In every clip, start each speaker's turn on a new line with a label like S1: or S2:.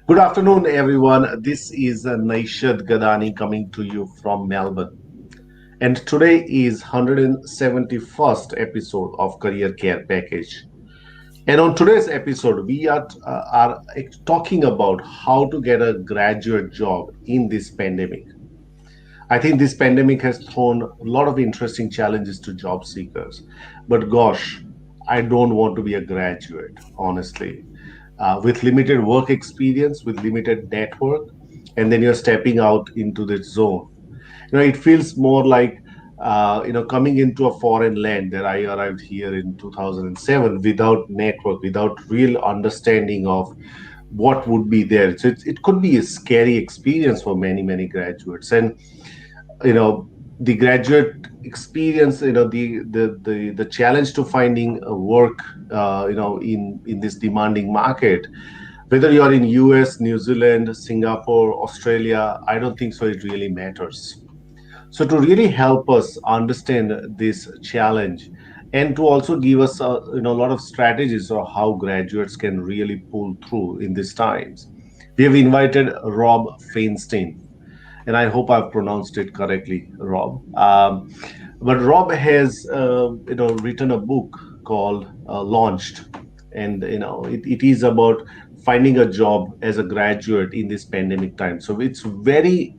S1: Good afternoon, everyone. This is Naishad Gadani coming to you from Melbourne. And today is 171st episode of Career Care Package. And on today's episode, we are talking about how to get a graduate job in this pandemic. I think this pandemic has thrown a lot of interesting challenges to job seekers. But gosh, I don't want to be a graduate, honestly. With limited work experience, with limited network, and then you're stepping out into the zone. It feels more like coming into a foreign land that I arrived here in 2007 without network, without real understanding of what would be there. So it could be a scary experience for many graduates. And you know the graduate experience, the challenge to finding a work in this demanding market, whether you're in US, New Zealand, Singapore, Australia, I don't think so it really matters. So to really help us understand this challenge and to also give us a lot of strategies of how graduates can really pull through in these times, we have invited Rob Feinstein, and I hope I've pronounced it correctly, Rob. But Rob has, written a book called Launched, and it is about finding a job as a graduate in this pandemic time. So it's very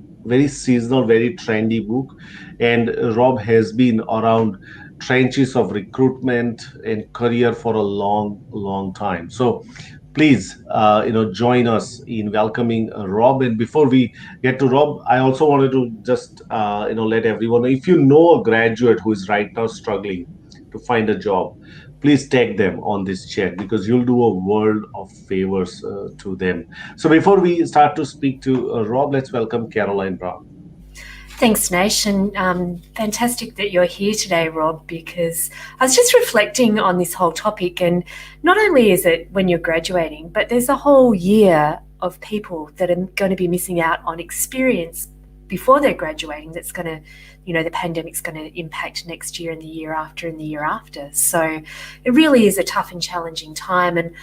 S1: seasonal, very trendy book, and Rob has been around trenches of recruitment and career for a long time. So please join us in welcoming Rob. And before we get to Rob, I also wanted to just let everyone know, if you know a graduate who is right now struggling to find a job, please tag them on this chat because you'll do a world of favors to them. So before we start to speak to Rob, let's welcome Caroline Brown.
S2: Thanks, Nash, and fantastic that you're here today, Rob, because I was just reflecting on this whole topic, and not only is it when you're graduating, but there's a whole year of people that are going to be missing out on experience before they're graduating that's going to, the pandemic's going to impact next year and the year after and the year after. So it really is a tough and challenging time. And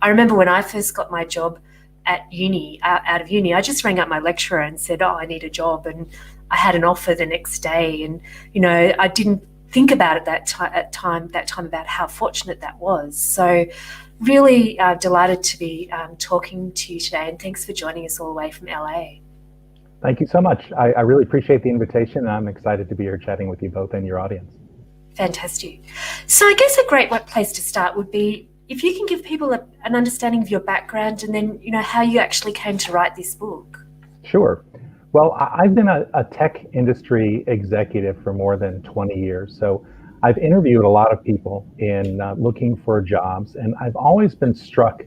S2: I remember when I first got my job at uni, out of uni, I just rang up my lecturer and said, I need a job. And I had an offer the next day. And, I didn't think about it that time about how fortunate that was. So really delighted to be talking to you today. And thanks for joining us all the way from LA.
S3: Thank you so much. I really appreciate the invitation. I'm excited to be here chatting with you both and your audience.
S2: Fantastic. So I guess a great place to start would be if you can give people an understanding of your background and then, how you actually came to write this book.
S3: Sure. Well, I've been a tech industry executive for more than 20 years. So I've interviewed a lot of people in looking for jobs, and I've always been struck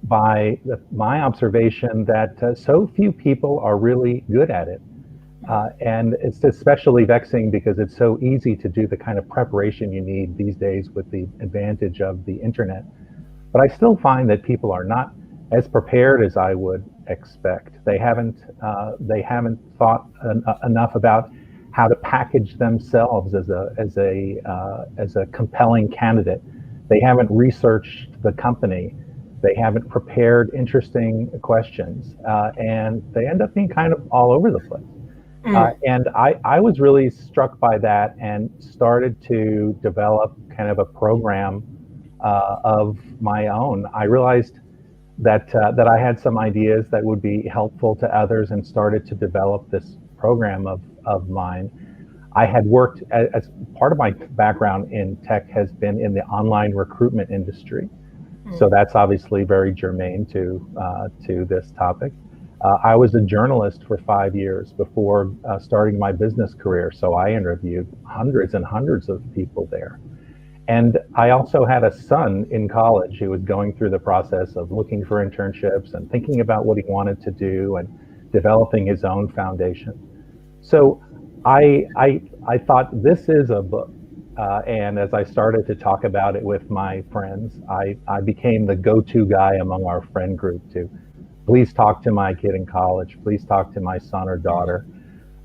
S3: by my observation that so few people are really good at it. And it's especially vexing because it's so easy to do the kind of preparation you need these days with the advantage of the internet. But I still find that people are not as prepared as I would expect. They haven't thought enough about how to package themselves as a compelling candidate. They haven't researched the company. They haven't prepared interesting questions, and they end up being kind of all over the place. And I was really struck by that and started to develop kind of a program of my own. I realized that I had some ideas that would be helpful to others and started to develop this program of mine. I had worked as part of my background in tech has been in the online recruitment industry. So that's obviously very germane to this topic. I was a journalist for 5 years before starting my business career, so I interviewed hundreds and hundreds of people there. And I also had a son in college who was going through the process of looking for internships and thinking about what he wanted to do and developing his own foundation. So I thought this is a book. And as I started to talk about it with my friends, I became the go-to guy among our friend group to please talk to my kid in college, please talk to my son or daughter.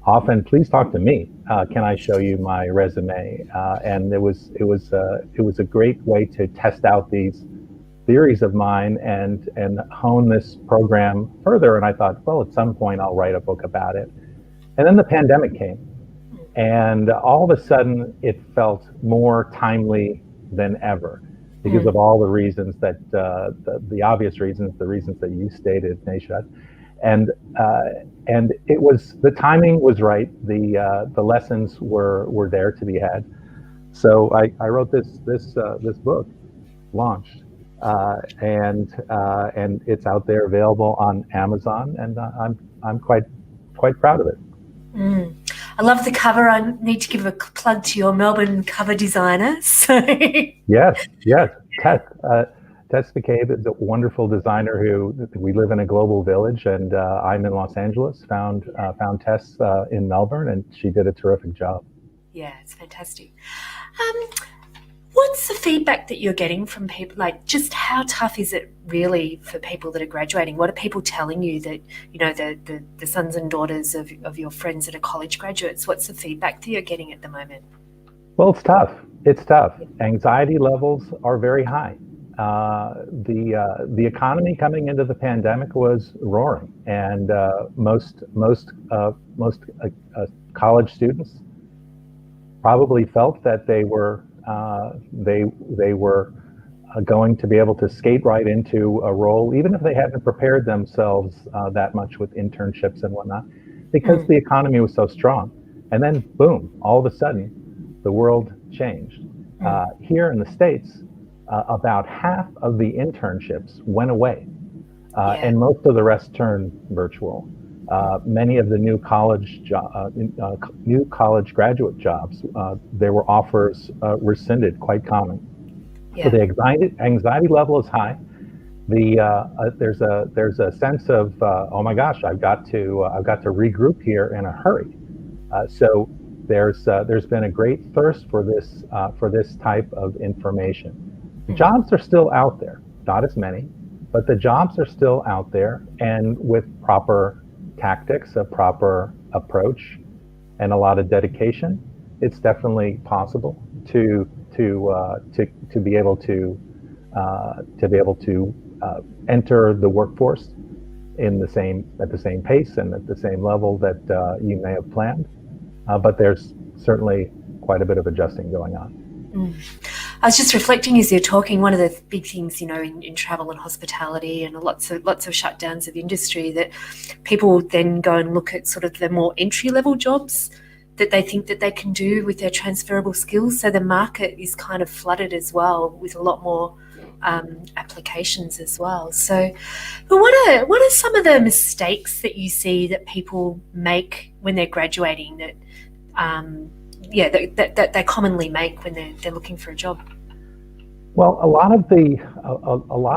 S3: Often, please talk to me. Can I show you my resume? And it was a great way to test out these theories of mine and hone this program further. And I thought, well, at some point I'll write a book about it. And then the pandemic came, and all of a sudden it felt more timely than ever because of all the reasons that the obvious reasons, the reasons that you stated, Naishad. And it was, the timing was right. The lessons were there to be had. So I wrote this book, launched, and it's out there available on Amazon, and I'm quite proud of it.
S2: I love the cover. I need to give a plug to your Melbourne cover designer. So
S3: yes, Tess McCabe is a wonderful designer who, we live in a global village, and I'm in Los Angeles. Found Tess in Melbourne, and she did a terrific job.
S2: Yeah, it's fantastic. What's the feedback that you're getting from people? Like, just how tough is it really for people that are graduating? What are people telling you that, you know, the sons and daughters of your friends that are college graduates? What's the feedback that you're getting at the moment?
S3: Well, it's tough. It's tough. Anxiety levels are very high. The economy coming into the pandemic was roaring, and most college students probably felt that they were going to be able to skate right into a role, even if they hadn't prepared themselves that much with internships and whatnot, because the economy was so strong. And then, boom, all of a sudden, the world changed. Here in the States, about half of the internships went away, and most of the rest turned virtual. Many of the new college graduate jobs, there were offers rescinded, quite common. Yeah. So the anxiety level is high. There's a sense of oh my gosh, I've got to regroup here in a hurry. So there's been a great thirst for this type of information. Jobs are still out there, not as many, but the jobs are still out there, and with proper tactics, a proper approach, and a lot of dedication, it's definitely possible to be able to enter the workforce at the same pace and at the same level that you may have planned. But there's certainly quite a bit of adjusting going on.
S2: I was just reflecting as you're talking, one of the big things, you know, in travel and hospitality and lots of shutdowns of industry, that people then go and look at sort of the more entry-level jobs that they think that they can do with their transferable skills. So the market is kind of flooded as well with a lot more applications as well. So, but what are some of the mistakes that you see that people make when they're graduating that that they commonly make when they're looking for a job?
S3: Well, a lot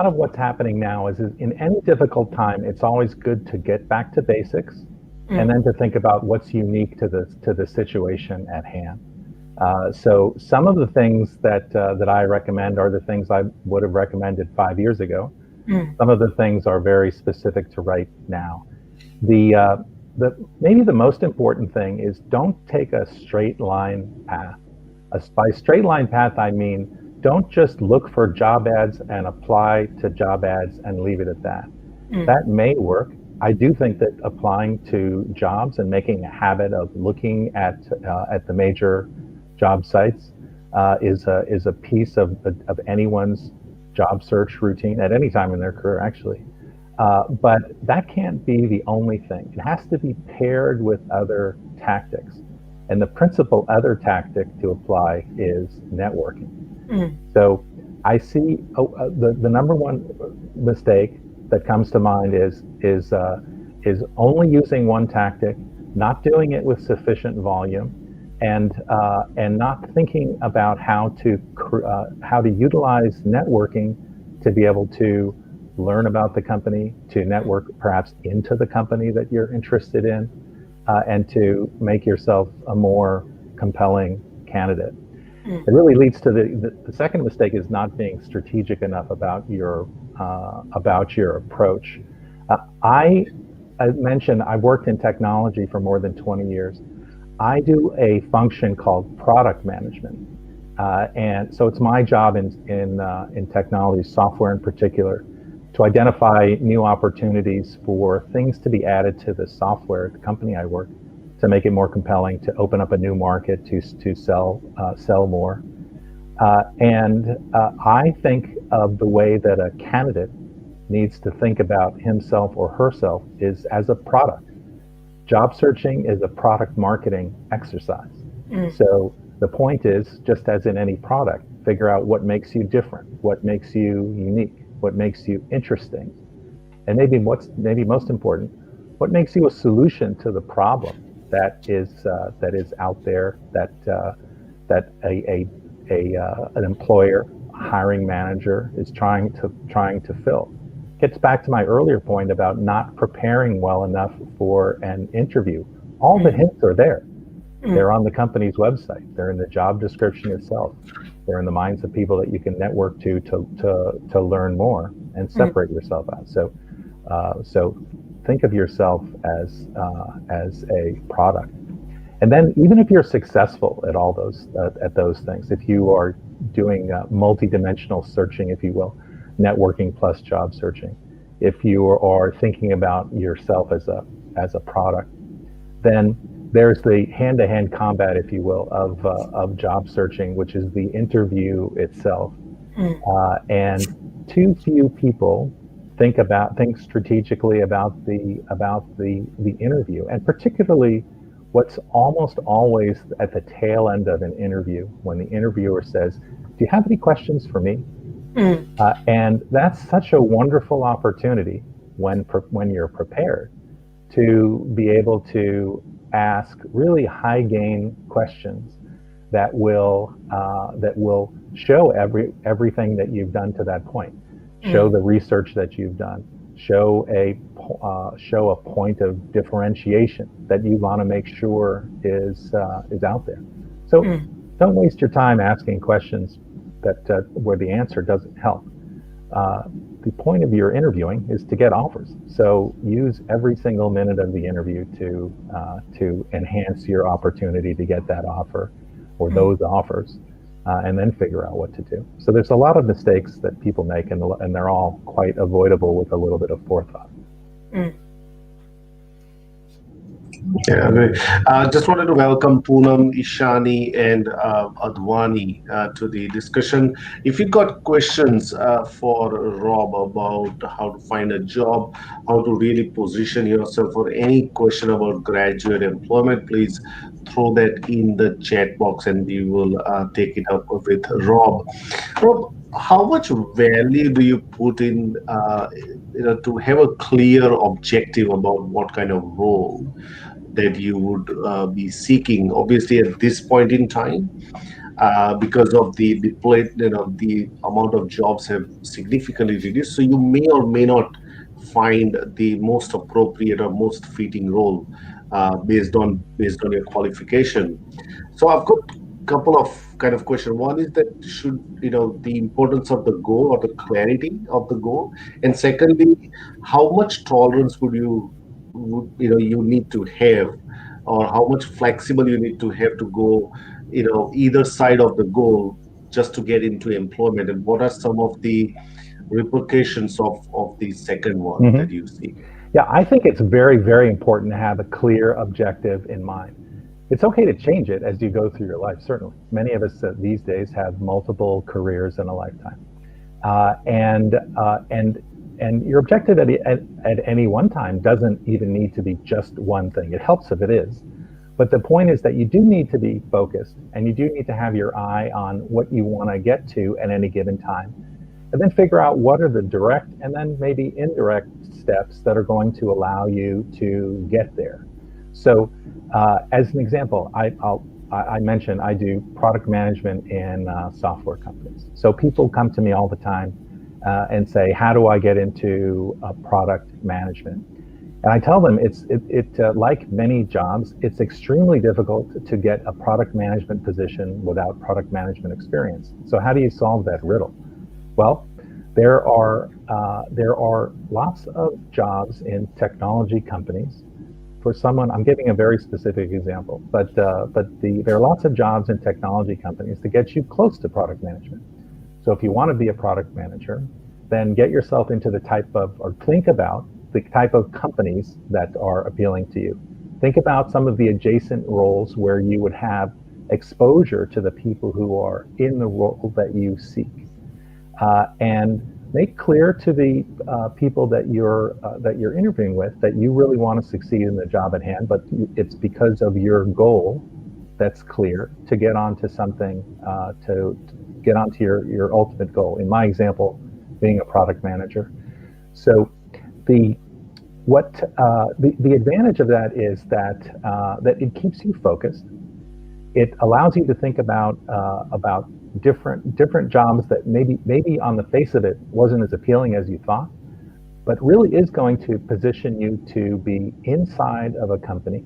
S3: of what's happening now is in any difficult time, it's always good to get back to basics, and then to think about what's unique to the situation at hand. So some of the things that I recommend are the things I would have recommended 5 years ago. Some of the things are very specific to right now. Maybe the most important thing is don't take a straight line path. By straight line path, I mean, don't just look for job ads and apply to job ads and leave it at that. That may work. I do think that applying to jobs and making a habit of looking at the major job sites is a piece of anyone's job search routine at any time in their career, actually. But that can't be the only thing. It has to be paired with other tactics. And the principal other tactic to apply is networking. So I see the number one mistake that comes to mind is only using one tactic, not doing it with sufficient volume, and not thinking about how to utilize networking to be able to learn about the company, to network perhaps into the company that you're interested in, and to make yourself a more compelling candidate. It really leads to the second mistake is not being strategic enough about your approach. I mentioned I've worked in technology for more than 20 years. I do a function called product management. And so it's my job in technology, software in particular, to identify new opportunities for things to be added to the software at the company I work to make it more compelling, to open up a new market, to sell more. And I think of the way that a candidate needs to think about himself or herself is as a product. Job searching is a product marketing exercise. So the point is, just as in any product, figure out what makes you different, what makes you unique, what makes you interesting, and maybe most important, what makes you a solution to the problem that is out there that an employer, a hiring manager is trying to fill. Gets back to my earlier point about not preparing well enough for an interview. All the hints are there. They're on the company's website. They're in the job description itself. They're in the minds of people that you can network to learn more and separate yourself out. So think of yourself as a product. And then even if you're successful at all those things, if you are doing multi-dimensional searching, if you will, networking plus job searching, if you are thinking about yourself as a product, then there's the hand-to-hand combat, if you will, of job searching, which is the interview itself. And too few people think strategically about the interview, and particularly what's almost always at the tail end of an interview, when the interviewer says, "Do you have any questions for me?" And that's such a wonderful opportunity when you're prepared to be able to ask really high gain questions that will show everything that you've done to that point, show the research that you've done, show a point of differentiation that you want to make sure is out there. So don't waste your time asking questions that where the answer doesn't help. The point of your interviewing is to get offers. So use every single minute of the interview to enhance your opportunity to get that offer or those offers, and then figure out what to do. So there's a lot of mistakes that people make, and they're all quite avoidable with a little bit of forethought.
S1: Yeah, great. Just wanted to welcome Poonam, Ishani, and Advani to the discussion. If you got questions for Rob about how to find a job, how to really position yourself, or any question about graduate employment, please throw that in the chat box and we will take it up with Rob. Rob, how much value do you put in, to have a clear objective about what kind of role that you would be seeking? Obviously, at this point in time, because of the amount of jobs have significantly reduced, so you may or may not find the most appropriate or most fitting role based on your qualification. So I've got a couple of kind of questions. One is that should the importance of the goal or the clarity of the goal, and secondly, how much tolerance you need to have, or how much flexible you need to have to go either side of the goal just to get into employment, and what are some of the repercussions of the second one that you see?
S3: Yeah, I think it's very, very important to have a clear objective in mind. It's okay to change it as you go through your life, certainly. Many of us these days have multiple careers in a lifetime. And your objective at any one time doesn't even need to be just one thing. It helps if it is. But the point is that you do need to be focused, and you do need to have your eye on what you want to get to at any given time. And then figure out what are the direct and then maybe indirect steps that are going to allow you to get there. So as an example, I mentioned I do product management in software companies. So people come to me all the time and say, how do I get into product management? And I tell them like many jobs, it's extremely difficult to get a product management position without product management experience. So how do you solve that riddle? Well, there are lots of jobs in technology companies for someone, I'm giving a very specific example, but there are lots of jobs in technology companies that get you close to product management. So if you want to be a product manager, then get yourself into the type of, or think about the type of companies that are appealing to you. Think about some of the adjacent roles where you would have exposure to the people who are in the role that you seek, and make clear to the people that you're interviewing with that you really want to succeed in the job at hand, but it's because of your goal that's clear to get onto something, to get onto your ultimate goal. In my example, being a product manager. So the advantage of that is that it keeps you focused. It allows you to think about different jobs that maybe on the face of it wasn't as appealing as you thought, but really is going to position you to be inside of a company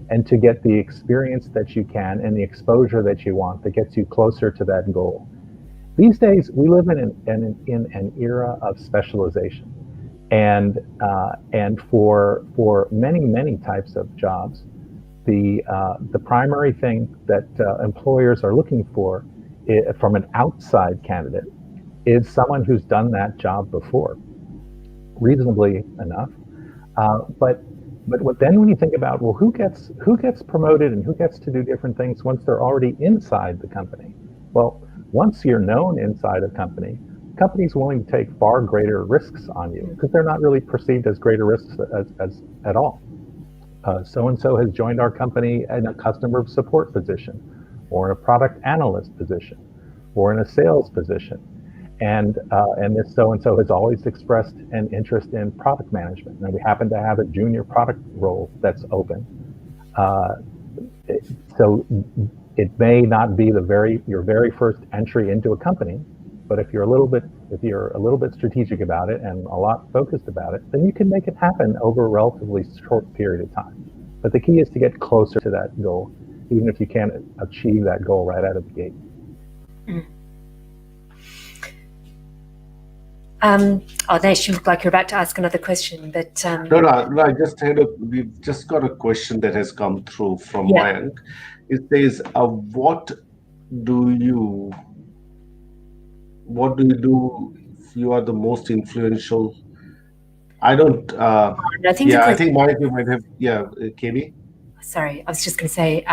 S3: and to get the experience that you can and the exposure that you want that gets you closer to that goal. These days, we live in an era of specialization, and for many types of jobs, the primary thing that employers are looking for from an outside candidate is someone who's done that job before, reasonably enough. But then when you think about, well, who gets promoted and who gets to do different things once they're already inside the company? Well, once you're known inside a company's willing to take far greater risks on you because they're not really perceived as greater risks as at all. So-and-so has joined our company in a customer support position, or in a product analyst position, or in a sales position. And this so-and-so has always expressed an interest in product management. And we happen to have a junior product role that's open. So it may not be your very first entry into a company, but if you're a little bit strategic about it and a lot focused about it, then you can make it happen over a relatively short period of time. But the key is to get closer to that goal, even if you can't achieve that goal right out of the gate.
S2: Nash, you look like you're about to ask another question, but
S1: No, we've just got a question that has come through from Mayank. It says, what do you do if you are the most influential? I think Mayank, you might have, KB?
S2: Sorry, I was just going to say,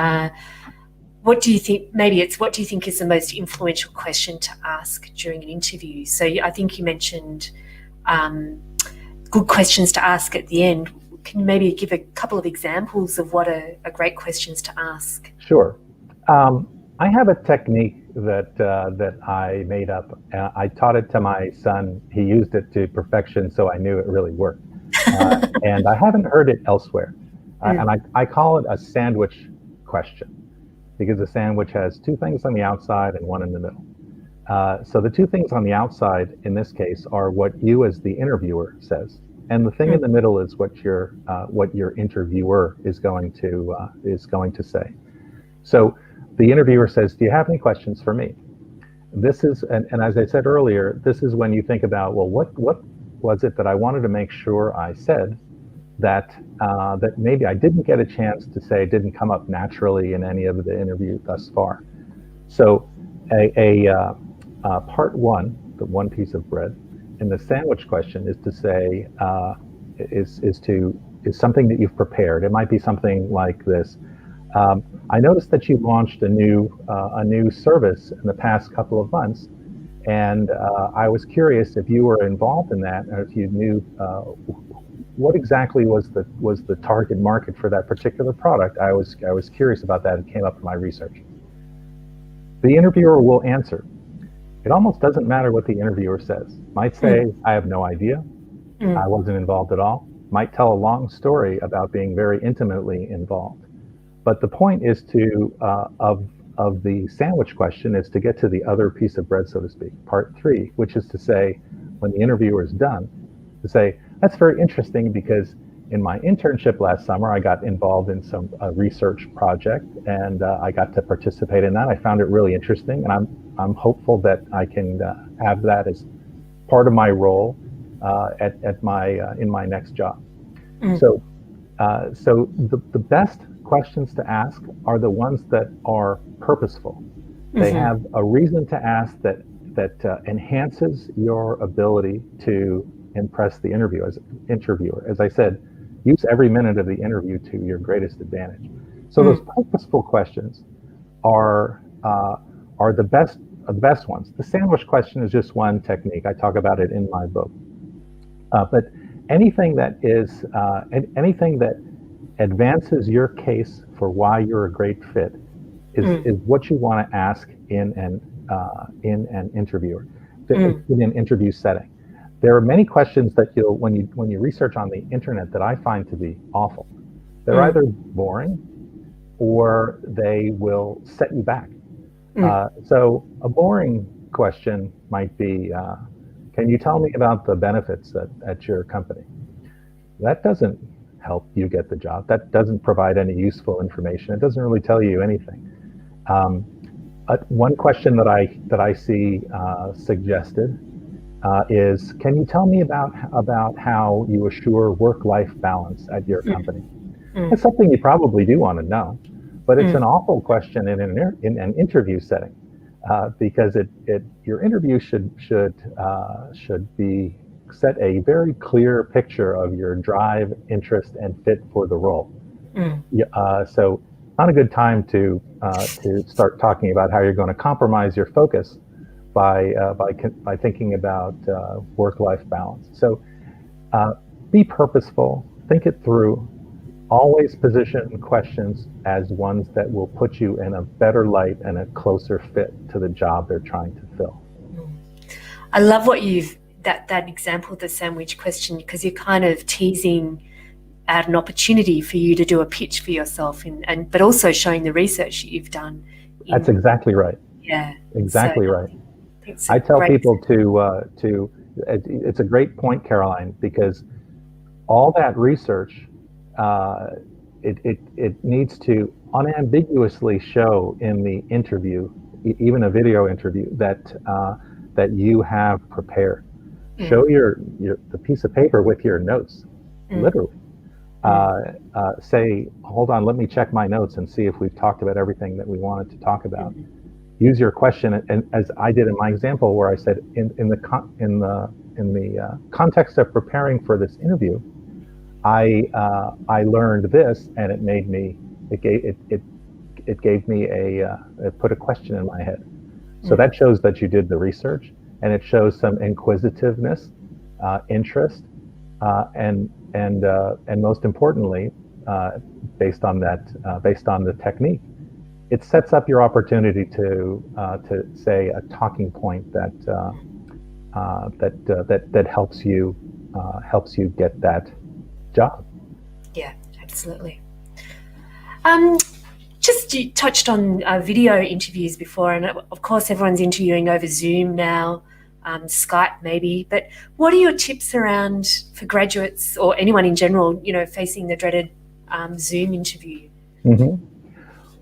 S2: what do you think? Maybe it's what do you think is the most influential question to ask during an interview? So I think you mentioned good questions to ask at the end. Can you maybe give a couple of examples of what are great questions to ask?
S3: Sure. I have a technique that I made up. I taught it to my son. He used it to perfection, so I knew it really worked. And I haven't heard it elsewhere. And I call it a sandwich question, because a sandwich has two things on the outside and one in the middle. So the two things on the outside in this case are what you as the interviewer says, and the thing in the middle is what your interviewer is going to say. So the interviewer says, "Do you have any questions for me?" This is, and as I said earlier, this is when you think about, well, what was it that I wanted to make sure I said that maybe I didn't get a chance to say, didn't come up naturally in any of the interview thus far. So part one, the one piece of bread, in the sandwich question is to say, is something that you've prepared. It might be something like this. I noticed that you launched a new service in the past couple of months, and I was curious if you were involved in that, or if you knew what exactly was the target market for that particular product. I was curious about that. It came up in my research. The interviewer will answer. It almost doesn't matter what the interviewer says. Might say, I have no idea. I wasn't involved at all. Might tell a long story about being very intimately involved. But the point is of the sandwich question is to get to the other piece of bread, so to speak, part three, which is to say, when the interviewer is done, to say, that's very interesting because in my internship last summer, I got involved in some research project, and I got to participate in that. I found it really interesting, and I'm hopeful that I can have that as part of my role in my next job. So So the best questions to ask are the ones that are purposeful. They have a reason to ask that enhances your ability to impress the interviewer. As I said, use every minute of the interview to your greatest advantage. So those purposeful questions are the best ones. The sandwich question is just one technique. I talk about it in my book. But anything that advances your case for why you're a great fit is what you want to ask in an interviewer, in an interview setting. There are many questions that when you research on the internet that I find to be awful. They're either boring or they will set you back. So a boring question might be, can you tell me about the benefits at your company? That doesn't help you get the job. That doesn't provide any useful information. It doesn't really tell you anything. One question that I see suggested is, can you tell me about how you assure work-life balance at your company? It's something you probably do want to know, but it's an awful question in an interview setting, because your interview should be set a very clear picture of your drive, interest, and fit for the role. So not a good time to start talking about how you're going to compromise your focus by thinking about work-life balance. So be purposeful, think it through. Always position questions as ones that will put you in a better light and a closer fit to the job they're trying to fill.
S2: I love what that example of the sandwich question, because you're kind of teasing out an opportunity for you to do a pitch for yourself, but also showing the research you've done.
S3: That's exactly right.
S2: Yeah,
S3: exactly right. I tell people to. It's a great point, Caroline, because all that research, it needs to unambiguously show in the interview, even a video interview, that you have prepared. Show the piece of paper with your notes, literally. Say, hold on, let me check my notes and see if we've talked about everything that we wanted to talk about. Use your question, and as I did in my example, where I said, in the context of preparing for this interview, I learned this, and it put a question in my head. So that shows that you did the research, and it shows some inquisitiveness, interest, and most importantly, based on the technique, it sets up your opportunity to say a talking point that helps you get that job.
S2: Yeah, absolutely. Just you touched on video interviews before, and of course everyone's interviewing over Zoom now, Skype maybe, but what are your tips around for graduates or anyone in general, facing the dreaded Zoom interview?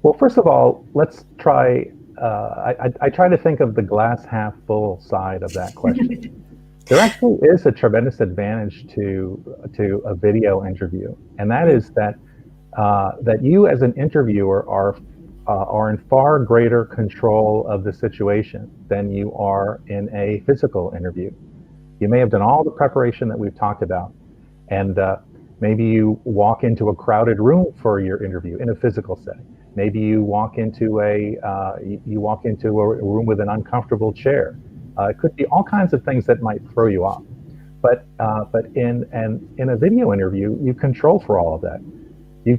S3: Well, first of all, let's try, I try to think of the glass half full side of that question. There actually is a tremendous advantage to a video interview, and that is that you as an interviewer are in far greater control of the situation than you are in a physical interview. You may have done all the preparation that we've talked about, and maybe you walk into a crowded room for your interview in a physical setting. Maybe you walk into a room with an uncomfortable chair. It could be all kinds of things that might throw you off. But in a video interview, you control for all of that.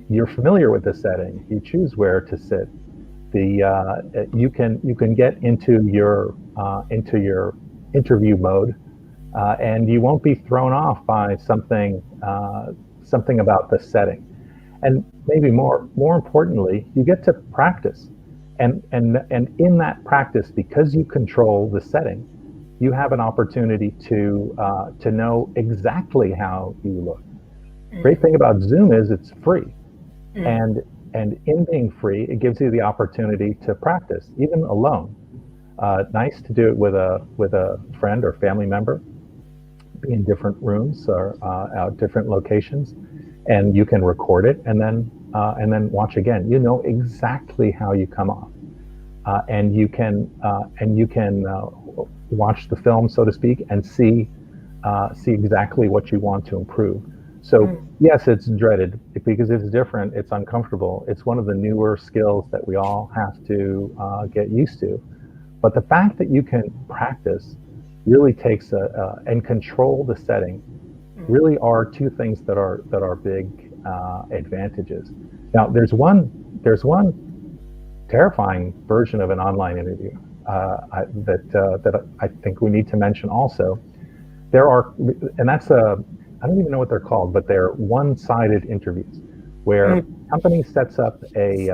S3: You're familiar with the setting. You choose where to sit. You can get into your interview mode, and you won't be thrown off by something about the setting. And maybe more importantly, you get to practice. And in that practice, because you control the setting, you have an opportunity to know exactly how you look. Great thing about Zoom is it's free, and in being free, it gives you the opportunity to practice, even alone. Nice to do it with a friend or family member, be in different rooms or out different locations, and you can record it and then watch again. You know exactly how you come off, and you can watch the film, so to speak, and see exactly what you want to improve. So yes, it's dreaded because it's different. It's uncomfortable. It's one of the newer skills that we all have to get used to. But the fact that you can practice really takes and control the setting really are two things that are big advantages. Now, there's one terrifying version of an online interview that I think we need to mention also. There are, and that's I don't even know what they're called, but they're one-sided interviews where a company sets up a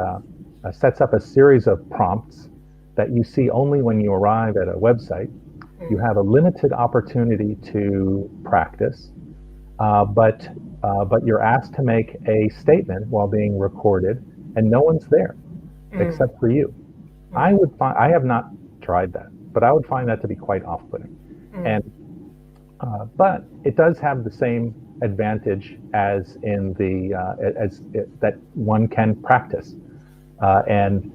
S3: series of prompts that you see only when you arrive at a website. You have a limited opportunity to practice, but you're asked to make a statement while being recorded, and no one's there except for you. I have not tried that, but I would find that to be quite off-putting. And but it does have the same advantage as in the that one can practice and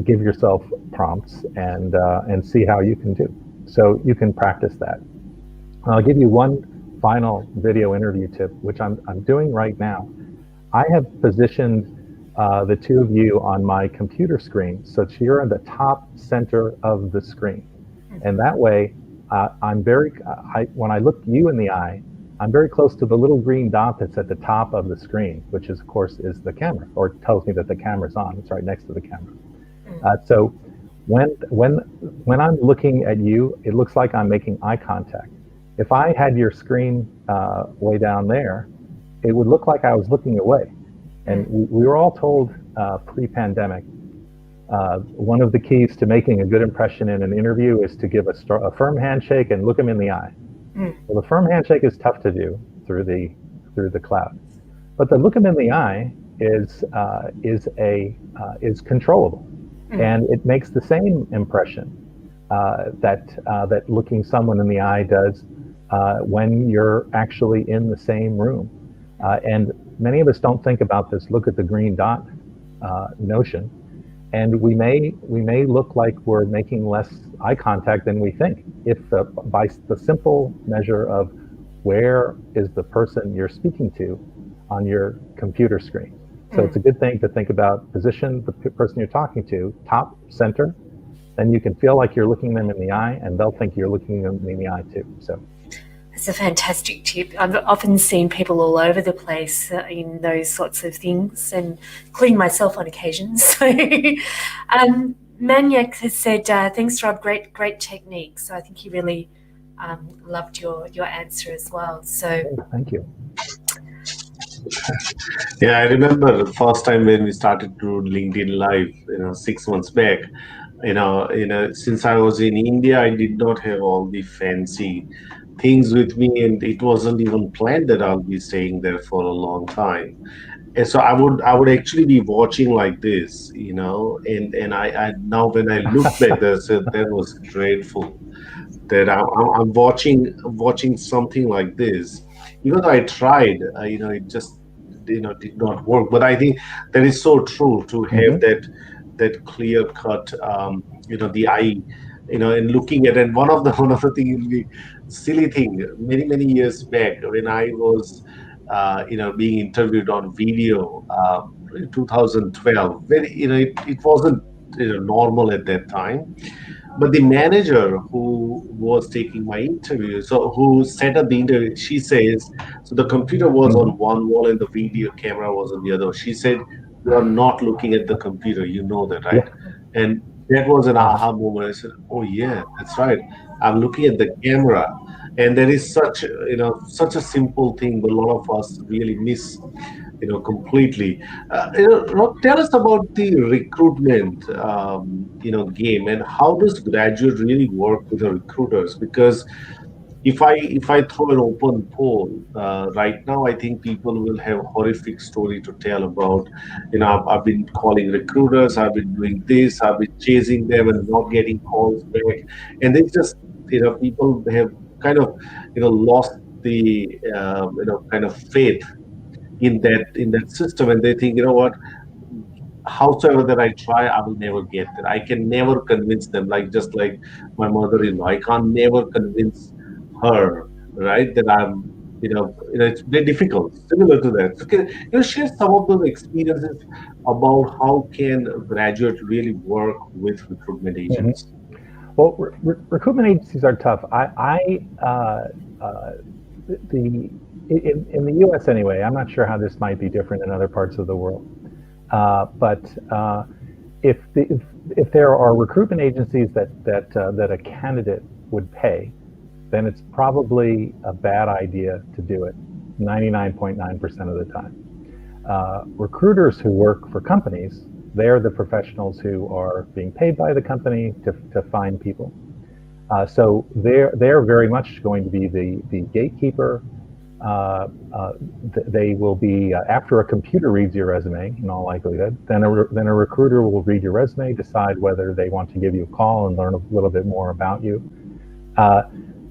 S3: give yourself prompts and see how you can do. So you can practice that. I'll give you one final video interview tip, which I'm doing right now. I have positioned the two of you on my computer screen so that you're in the top center of the screen, and that way when I look you in the eye, I'm very close to the little green dot that's at the top of the screen, which is, of course, is the camera, or tells me that the camera's on. It's right next to the camera. So when I'm looking at you, it looks like I'm making eye contact. If I had your screen way down there, it would look like I was looking away. And we were all told pre-pandemic, one of the keys to making a good impression in an interview is to give a firm handshake and look them in the eye. Well, the firm handshake is tough to do through the cloud, but the look them in the eye is controllable, and it makes the same impression that looking someone in the eye does when you're actually in the same room. And many of us don't think about this look at the green dot notion. And we may look like we're making less eye contact than we think if by the simple measure of where is the person you're speaking to on your computer screen. So it's a good thing to think about. Position the person you're talking to top center, then you can feel like you're looking them in the eye, and they'll think you're looking them in the eye too. So
S2: that's a fantastic tip. I've often seen people all over the place in those sorts of things, and including myself on occasion. So, Maniac has said, "Thanks, Rob. Great technique." So I think he really loved your answer as well. So
S3: thank you.
S1: Yeah, I remember the first time when we started to do LinkedIn Live, 6 months back. Since I was in India, I did not have all the fancy things with me, and it wasn't even planned that I'll be staying there for a long time. And so I would actually be watching like this, and I now when I look back, that was dreadful that I'm watching something like this. Even though I tried, it just did not work. But I think that is so true to have that clear cut, the eye, and looking at. And one of the things, the silly thing, many years back when I was, being interviewed on video, in 2012. When it wasn't normal at that time, but the manager who was taking my interview, so who set up the interview, she says, so the computer was on one wall and the video camera was on the other. She said, "You are not looking at the computer. You know that, right?"
S3: Yeah.
S1: And that was an aha moment. I said, "Oh yeah, that's right. I'm looking at the camera." And that is such a simple thing, but a lot of us really miss completely. Rob, tell us about the recruitment, game, and how does graduate really work with the recruiters? Because if I throw an open poll right now, I think people will have horrific story to tell about. I've been calling recruiters, I've been doing this, I've been chasing them and not getting calls back, and they just people have kind of lost the kind of faith in that system, and they think, you know what, howsoever that I try, I will never get there. I can never convince them, like just like my mother-in-law. I can't never convince her, right, that it's very difficult. Similar to that. So can you share some of those experiences about how can a graduate really work with recruitment
S3: Mhm.
S1: agents?
S3: Well, recruitment agencies are tough. The in the U.S. anyway. I'm not sure how this might be different in other parts of the world. But if, the, if there are recruitment agencies that a candidate would pay, then it's probably a bad idea to do it 99.9% of the time. Recruiters who work for companies, they're the professionals who are being paid by the company to find people. So they're very much going to be the gatekeeper. They will be after a computer reads your resume, in all likelihood. Then a recruiter will read your resume, decide whether they want to give you a call and learn a little bit more about you. Uh,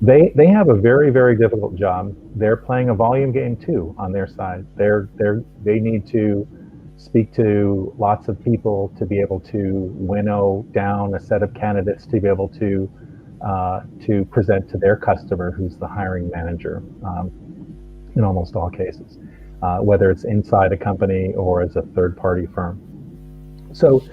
S3: they have a very difficult job. They're playing a volume game too on their side. They need to speak to lots of people to be able to winnow down a set of candidates to be able to present to their customer, who's the hiring manager, in almost all cases, whether it's inside a company or as a third-party firm. So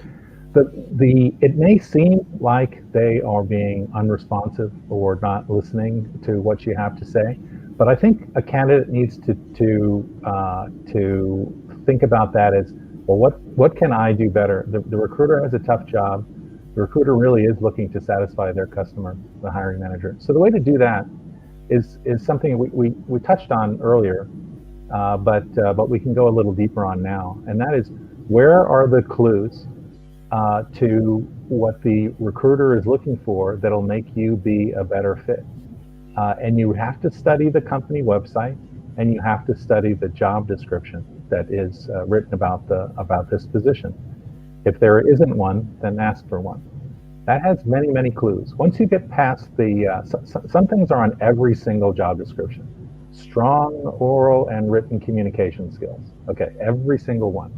S3: it may seem like they are being unresponsive or not listening to what you have to say, but I think a candidate needs to think about that as, well, what can I do better? The recruiter has a tough job. The recruiter really is looking to satisfy their customer, the hiring manager. So the way to do that is something we touched on earlier, but we can go a little deeper on now, and that is, where are the clues to what the recruiter is looking for that'll make you be a better fit. And you have to study the company website, and you have to study the job description that is written about this position. If there isn't one, then ask for one. That has many clues. Once you get past some things are on every single job description. Strong oral and written communication skills. Okay, every single one.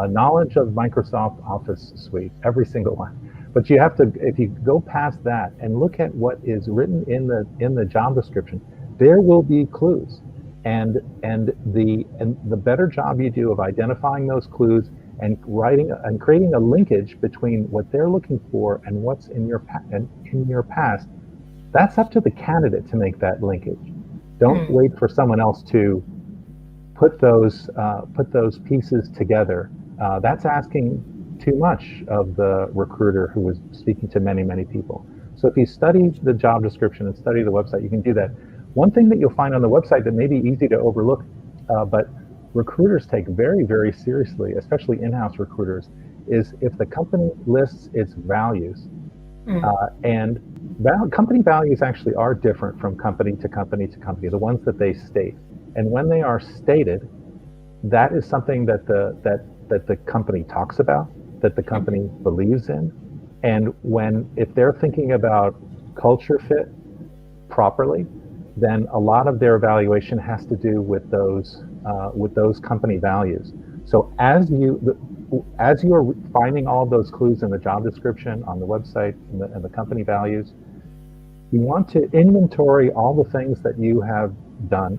S3: Knowledge of Microsoft Office suite, every single one. But you have to, if you go past that and look at what is written in the job description, there will be clues. And the better job you do of identifying those clues and writing and creating a linkage between what they're looking for and what's in your past, that's up to the candidate to make that linkage. Don't wait for someone else to put those pieces together. That's asking too much of the recruiter who is speaking to many people. So if you study the job description and study the website, you can do that. One thing that you'll find on the website that may be easy to overlook, but recruiters take very seriously, especially in-house recruiters, is if the company lists its values. And company values actually are different from company to company to company, the ones that they state. And when they are stated, that is something that the company talks about, that the company believes in. And if they're thinking about culture fit properly, then a lot of their evaluation has to do with those company values. So as you are finding all of those clues in the job description, on the website, and the company values, you want to inventory all the things that you have done,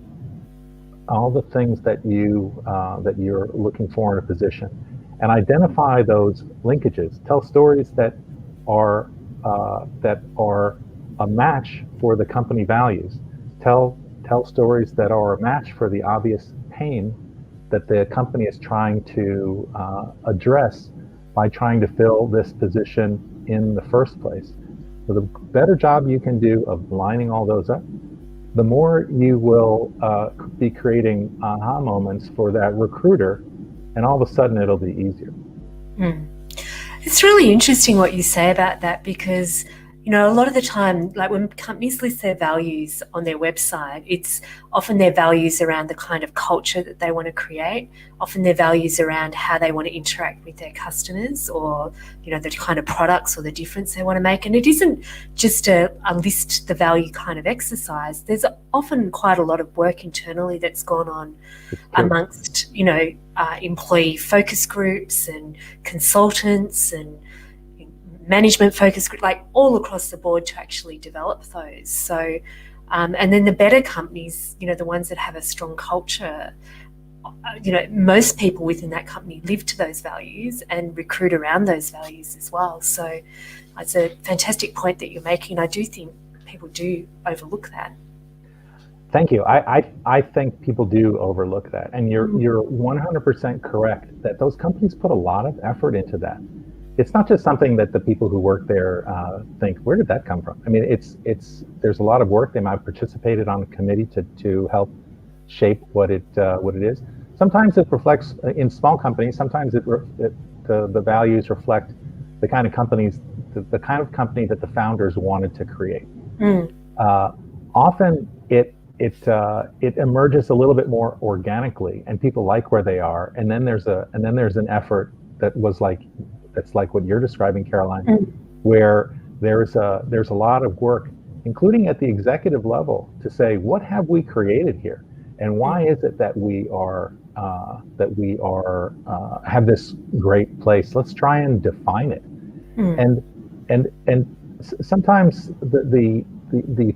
S3: all the things that you're looking for in a position, and identify those linkages. Tell stories that are a match for the company values. Tell stories that are a match for the obvious pain that the company is trying to address by trying to fill this position in the first place. So the better job you can do of lining all those up, the more you will be creating aha moments for that recruiter, and all of a sudden it'll be easier.
S2: It's really interesting what you say about that, because a lot of the time, like when companies list their values on their website, it's often their values around the kind of culture that they want to create, often their values around how they want to interact with their customers, or, the kind of products or the difference they want to make. And it isn't just a list the value kind of exercise. There's often quite a lot of work internally that's gone on amongst, employee focus groups and consultants and management focus group, like all across the board, to actually develop those. So, and then the better companies, the ones that have a strong culture, most people within that company live to those values and recruit around those values as well. So it's a fantastic point that you're making. I do think people do overlook that.
S3: Thank you. I think people do overlook that, and you're 100% correct that those companies put a lot of effort into that. It's not just something that the people who work there think, where did that come from? I mean, there's a lot of work. They might have participated on a committee to help shape what it is. Sometimes it reflects in small companies. Sometimes the values reflect the kind of companies, the kind of company that the founders wanted to create. Often it emerges a little bit more organically, and people like where they are. And then there's an effort that's like what you're describing, Caroline, where there's a lot of work, including at the executive level, to say, what have we created here, and why is it that we are have this great place? Let's try and define it. And sometimes the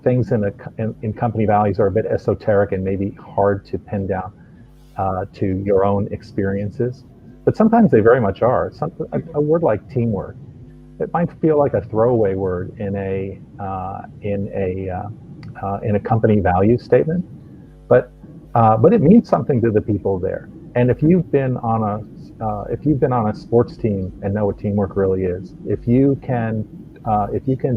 S3: things in company values are a bit esoteric and maybe hard to pin down to your own experiences. But sometimes they very much are. A word like teamwork, it might feel like a throwaway word in a company value statement, but it means something to the people there. And if you've been on a sports team and know what teamwork really is, if you can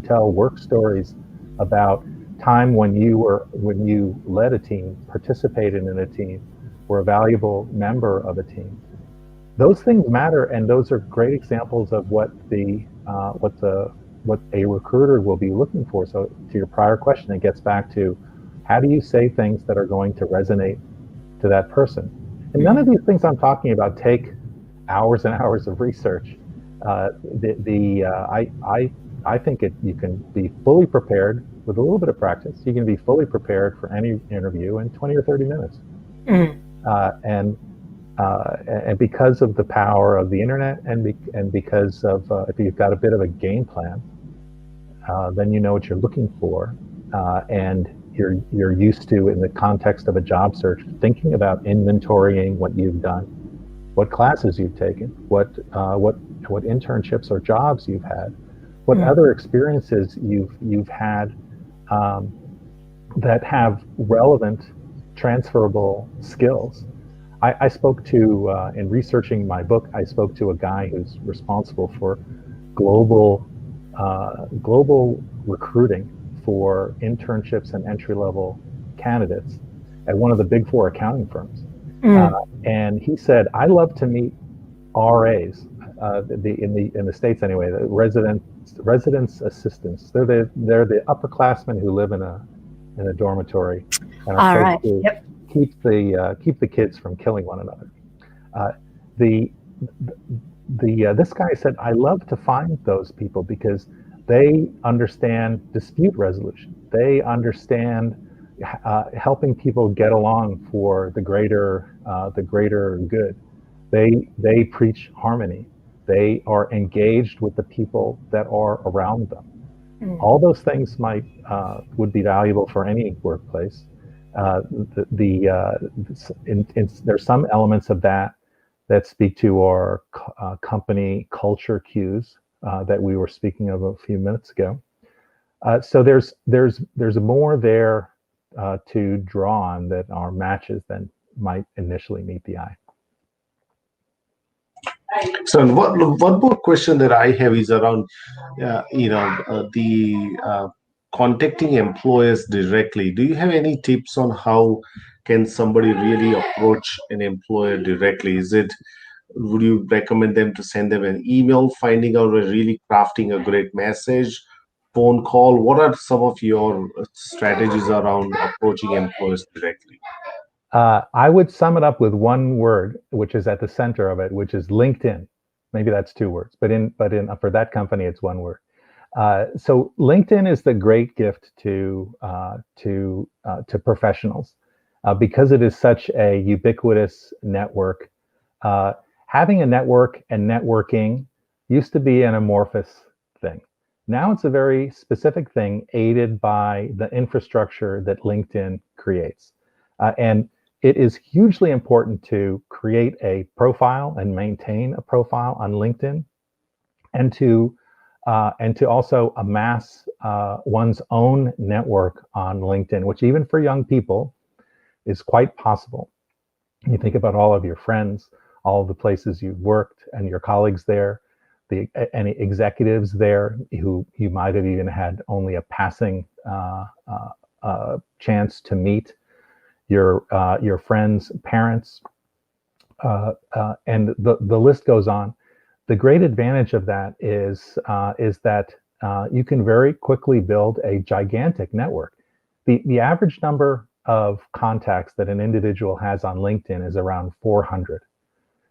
S3: tell work stories about time when you led a team, participated in a team, were a valuable member of a team. Those things matter, and those are great examples of what a recruiter will be looking for. So to your prior question, it gets back to, how do you say things that are going to resonate to that person? And none of these things I'm talking about take hours and hours of research. I think you can be fully prepared with a little bit of practice. You can be fully prepared for any interview in 20 or 30 minutes. And because of the power of the internet, and because of if you've got a bit of a game plan, then you know what you're looking for, and you're used to, in the context of a job search, thinking about inventorying what you've done, what classes you've taken, what internships or jobs you've had, what other experiences you've had that have relevant, transferable skills. I spoke to, in researching my book, I spoke to a guy who's responsible for global recruiting for internships and entry-level candidates at one of the big four accounting firms. And he said, I love to meet RAs, in the States anyway, the residence assistants. They're the upperclassmen who live in a dormitory and are supposed to keep the kids from killing one another. This guy said, I love to find those people because they understand dispute resolution. They understand helping people get along for the greater good. They preach harmony. They are engaged with the people that are around them. All those things would be valuable for any workplace. There's some elements of that speak to our company culture cues that we were speaking of a few minutes ago. So there's more there to draw on that are matches than might initially meet the eye.
S1: So one more question that I have is around, contacting employers directly. Do you have any tips on how can somebody really approach an employer directly? Would you recommend them to send them an email, finding out or really crafting a great message, phone call? What are some of your strategies around approaching employers directly?
S3: I would sum it up with one word, which is at the center of it, which is LinkedIn. Maybe that's two words, but in for that company, it's one word. So LinkedIn is the great gift to professionals because it is such a ubiquitous network. Uh, Having a network and networking used to be an amorphous thing. Now it's a very specific thing aided by the infrastructure that LinkedIn creates. And it is hugely important to create a profile and maintain a profile on LinkedIn, and to also amass one's own network on LinkedIn, which even for young people is quite possible. You think about all of your friends, all of the places you've worked, and your colleagues there, any executives there who you might have even had only a passing chance to meet, your friends' parents, and the list goes on. The great advantage of that is that you can very quickly build a gigantic network. The average number of contacts that an individual has on LinkedIn is around 400.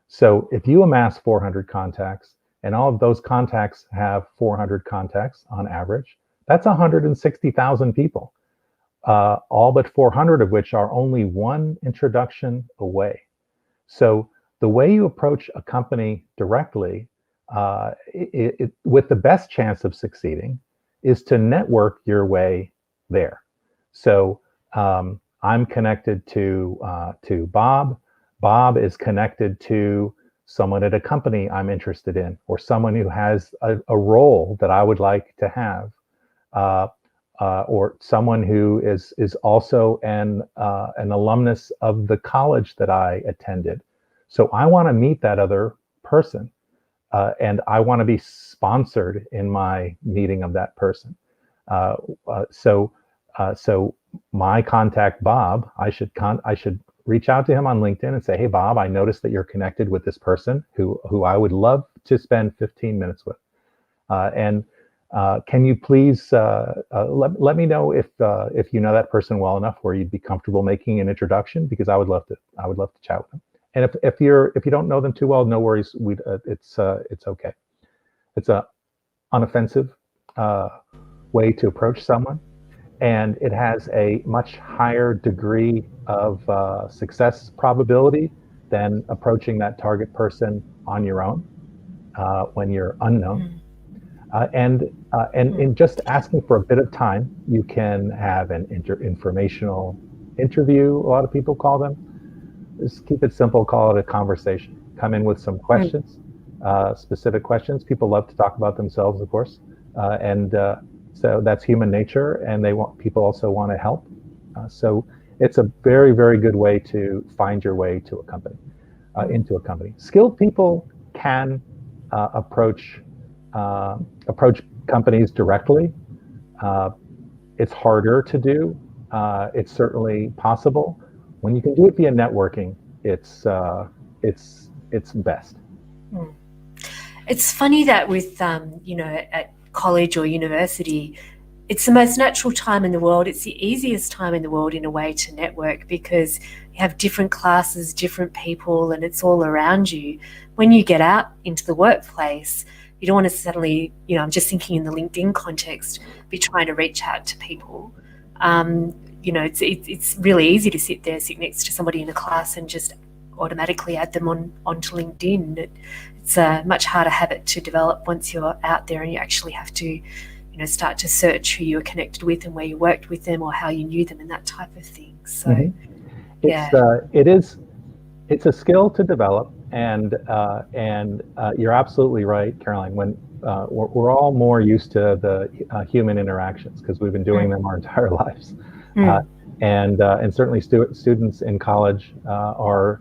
S3: So if you amass 400 contacts, and all of those contacts have 400 contacts on average, that's 160,000 people, all but 400 of which are only one introduction away. So the way you approach a company directly, with the best chance of succeeding, is to network your way there. So I'm connected to Bob. Bob is connected to someone at a company I'm interested in, or someone who has a role that I would like to have, or someone who is also an alumnus of the college that I attended. So I want to meet that other person, and I want to be sponsored in my meeting of that person. So my contact Bob, I should reach out to him on LinkedIn and say, hey Bob, I noticed that you're connected with this person who I would love to spend 15 minutes with, and can you please let me know if you know that person well enough where you'd be comfortable making an introduction, because I would love to chat with them. And if you don't know them too well, no worries. It's okay. It's a unoffensive way to approach someone, and it has a much higher degree of success probability than approaching that target person on your own when you're unknown. And in just asking for a bit of time, you can have an informational interview. A lot of people call them. Just keep it simple. Call it a conversation. Come in with some questions, specific questions. People love to talk about themselves, of course, and so that's human nature. And people also want to help. So it's a very, very good way to find your way to a company, into a company. Skilled people can approach companies directly. It's harder to do. It's certainly possible. When you can do it via networking, it's best.
S2: It's funny that with at college or university, it's the most natural time in the world. It's the easiest time in the world in a way to network, because you have different classes, different people, and it's all around you. When you get out into the workplace, you don't want to suddenly, I'm just thinking in the LinkedIn context, be trying to reach out to people. It's really easy to sit next to somebody in a class and just automatically add them onto LinkedIn. It's a much harder habit to develop once you're out there, and you actually have to, start to search who you were connected with and where you worked with them or how you knew them and that type of thing. So,
S3: it's a skill to develop, and you're absolutely right, Caroline. When we're all more used to the human interactions because we've been doing them our entire lives, and certainly students in college are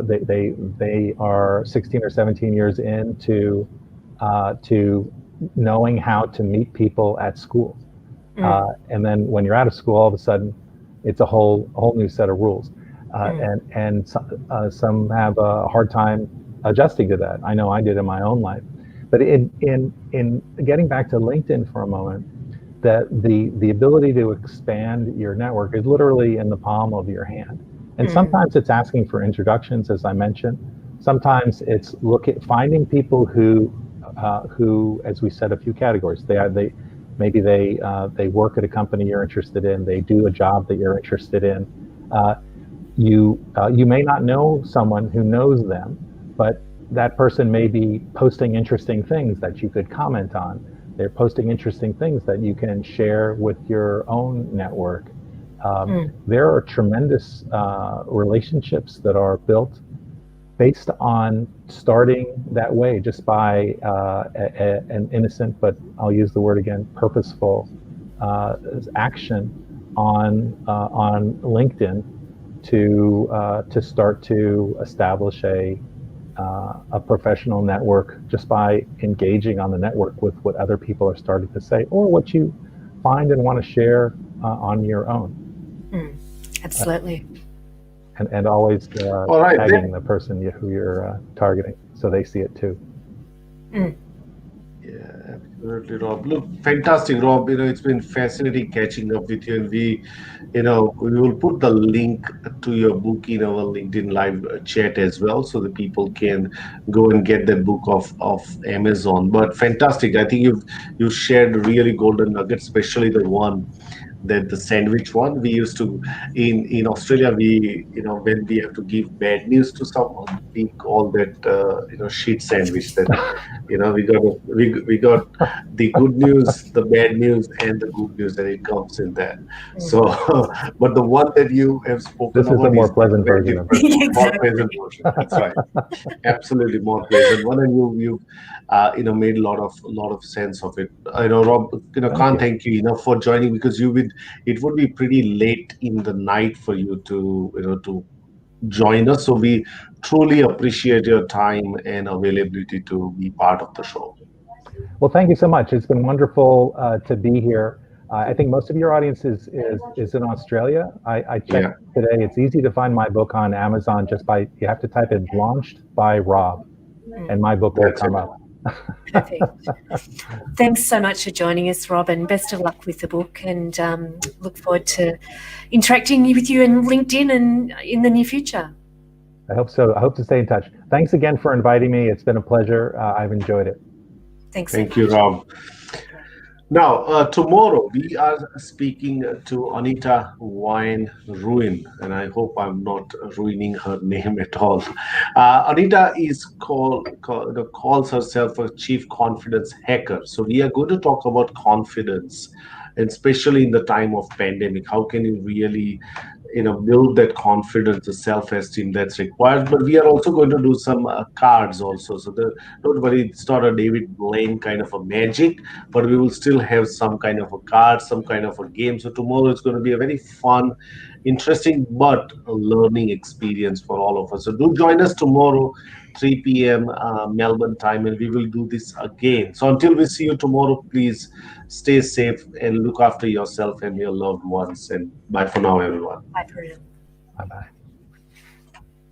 S3: they are 16 or 17 years into to knowing how to meet people at school, and then when you're out of school, all of a sudden it's a whole new set of rules. And some have a hard time adjusting to that. I know I did in my own life. But in getting back to LinkedIn for a moment, that the ability to expand your network is literally in the palm of your hand. And sometimes it's asking for introductions, as I mentioned. Sometimes it's finding people who, as we said, a few categories. They maybe they work at a company you're interested in. They do a job that you're interested in. Uh, you may not know someone who knows them, but that person may be posting interesting things that you could comment on. They're posting interesting things that you can share with your own network. There are tremendous relationships that are built based on starting that way, just by an innocent, but I'll use the word again, purposeful action on LinkedIn to start to establish a professional network just by engaging on the network with what other people are starting to say, or what you find and want to share on your own.
S2: Absolutely.
S3: And always
S1: All right.
S3: tagging the person who you're targeting so they see it too.
S1: Yeah, absolutely, Rob. Look, fantastic, Rob. It's been fascinating catching up with you, and we will put the link to your book in our LinkedIn live chat as well, so that people can go and get that book of Amazon. But fantastic. I think you've shared really golden nuggets, especially the one that the sandwich one we used to in Australia. We when we have to give bad news to someone, we call that shit sandwich. That we got the good news, the bad news, and the good news, and it comes in there. So, but the one that you have spoken
S3: This is a
S1: about
S3: more
S1: is a
S3: pleasant
S1: very
S3: version of
S1: different, more
S2: Exactly.
S1: pleasant version. That's right, absolutely more pleasant one, and you made a lot of sense of it. I know, Rob.
S3: Thank
S1: Can't
S3: you.
S1: thank you enough for joining, because it would be pretty late in the night for you to join us. So we truly appreciate your time and availability to be part of the show.
S3: Well, thank you so much. It's been wonderful to be here. I think most of your audience is in Australia. I checked
S1: Yeah,
S3: today. It's easy to find my book on Amazon just by, you have to type in "Launched by Rob," and my book will
S1: that's it.
S3: come up.
S2: Perfect. Thanks so much for joining us, Rob, and best of luck with the book. And look forward to interacting with you in LinkedIn and in the near future.
S3: I hope so. I hope to stay in touch. Thanks again for inviting me. It's been a pleasure. I've enjoyed it.
S2: Thanks so
S1: Thank you,
S2: much.
S1: Rob. Now, tomorrow we are speaking to Anita Wine Ruin, and I hope I'm not ruining her name at all. Anita calls herself a chief confidence hacker. So we are going to talk about confidence, and especially in the time of pandemic. How can you really build that confidence, the self-esteem that's required? But we are also going to do some cards also. So don't worry, it's not a David Blaine kind of a magic, but we will still have some kind of a card, some kind of a game. So tomorrow is going to be a very fun, interesting, but a learning experience for all of us. So do join us tomorrow, 3 p.m. Melbourne time, and we will do this again. So until we see you tomorrow, please stay safe and look after yourself and your loved ones. And bye for now, everyone.
S2: Bye, Prudence.
S3: Bye bye.